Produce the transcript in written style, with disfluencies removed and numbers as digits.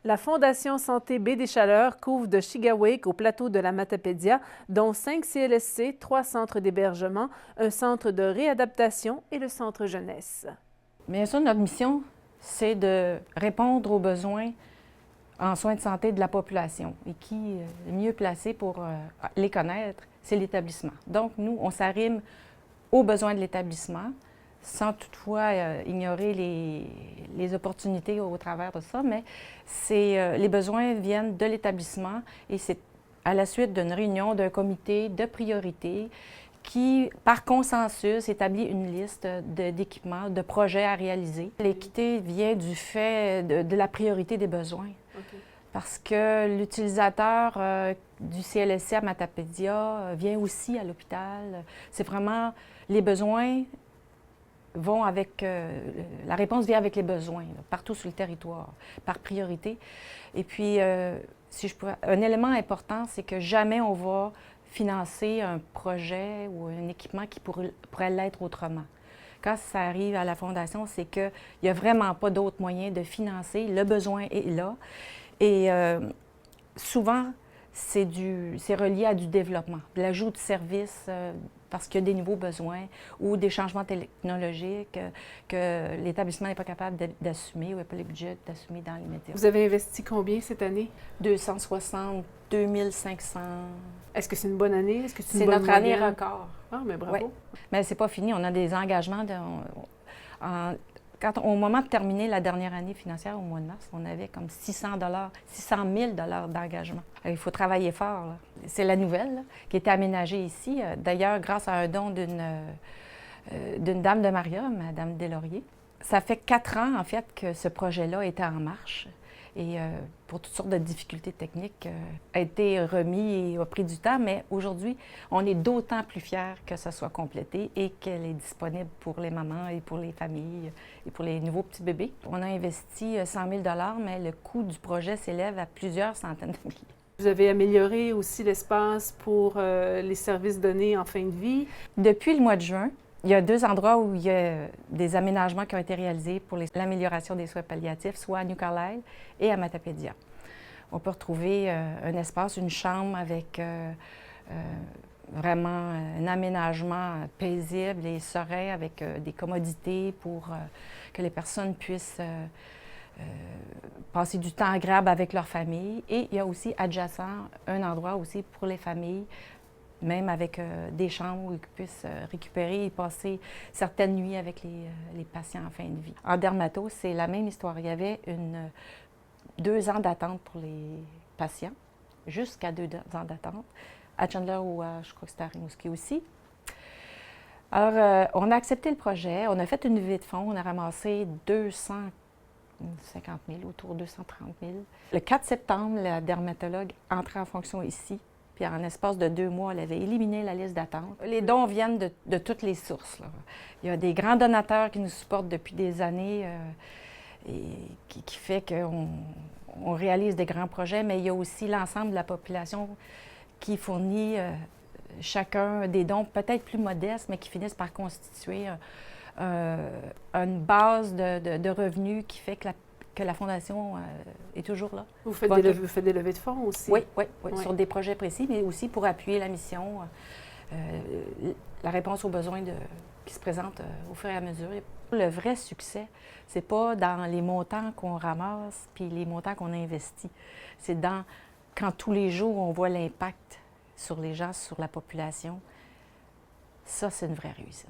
La Fondation Santé Baie des Chaleurs couvre de Chigawake au plateau de la Matapédia, dont 5 CLSC, 3 centres d'hébergement, un centre de réadaptation et le centre jeunesse. Bien sûr, notre mission, c'est de répondre aux besoins en soins de santé de la population. Et qui est mieux placé pour les connaître, c'est l'établissement. Donc, nous, on s'arrime aux besoins de l'établissement, sans toutefois ignorer les opportunités au travers de ça, mais les besoins viennent de l'établissement et c'est à la suite d'une réunion d'un comité de priorité qui, par consensus, établit une liste d'équipements, de projets à réaliser. L'équité vient du fait de la priorité des besoins. Okay. Parce que l'utilisateur du CLSC à Matapédia vient aussi à l'hôpital. C'est vraiment les besoins vont avec, la réponse vient avec les besoins, là, partout sur le territoire, par priorité. Et puis, si je pourrais, un élément important, c'est que jamais on va financer un projet ou un équipement qui pourrait l'être autrement. Quand ça arrive à la Fondation, c'est qu'il n'y a vraiment pas d'autre moyen de financer, le besoin est là. Et souvent, c'est relié à du développement, de l'ajout de services parce qu'il y a des nouveaux besoins ou des changements technologiques que l'établissement n'est pas capable d'assumer ou n'a pas les budgets d'assumer dans l'immédiat. Vous avez investi combien cette année? 262 500. Est-ce que c'est une bonne année? Est-ce que c'est notre année record. Ah, mais bravo! Ouais. Mais c'est pas fini, on a des engagements. Au moment de terminer la dernière année financière, au mois de mars, on avait comme 600 000 d'engagement. Il faut travailler fort. C'est la nouvelle là, qui était aménagée ici, d'ailleurs grâce à un don d'une dame de Maria, Mme Deslauriers. Ça fait 4 ans, en fait, que ce projet-là était en marche. Et pour toutes sortes de difficultés techniques, a été remis et a pris du temps, mais aujourd'hui, on est d'autant plus fiers que ça soit complété et qu'elle est disponible pour les mamans et pour les familles et pour les nouveaux petits bébés. On a investi 100 000 $, mais le coût du projet s'élève à plusieurs centaines de milliers. Vous avez amélioré aussi l'espace pour les services donnés en fin de vie. Depuis le mois de juin, il y a 2 endroits où il y a des aménagements qui ont été réalisés pour l'amélioration des soins palliatifs, soit à New Carlisle et à Matapédia. On peut retrouver un espace, une chambre avec vraiment un aménagement paisible et serein avec des commodités pour que les personnes puissent passer du temps agréable avec leur famille. Et il y a aussi adjacent un endroit aussi pour les familles, même avec des chambres où ils puissent récupérer et passer certaines nuits avec les patients en fin de vie. En dermato, c'est la même histoire. Il y avait 2 ans d'attente pour les patients, jusqu'à 2 ans d'attente. À Chandler ou je crois que c'était à Rimouski aussi. Alors, on a accepté le projet, on a fait une levée de fonds, on a ramassé 250 000, autour de 230 000. Le 4 septembre, la dermatologue entrait en fonction ici. Puis en espace de 2 mois, elle avait éliminé la liste d'attente. Les dons viennent de toutes les sources, là. Il y a des grands donateurs qui nous supportent depuis des années et qui fait qu'on réalise des grands projets, mais il y a aussi l'ensemble de la population qui fournit chacun des dons peut-être plus modestes, mais qui finissent par constituer une base de revenus qui fait que la Fondation est toujours là. Vous faites des levées de fonds aussi? Oui, sur des projets précis, mais aussi pour appuyer la mission, la réponse aux besoins qui se présentent au fur et à mesure. Le vrai succès, c'est pas dans les montants qu'on ramasse puis les montants qu'on investit. C'est quand tous les jours on voit l'impact sur les gens, sur la population. Ça, c'est une vraie réussite.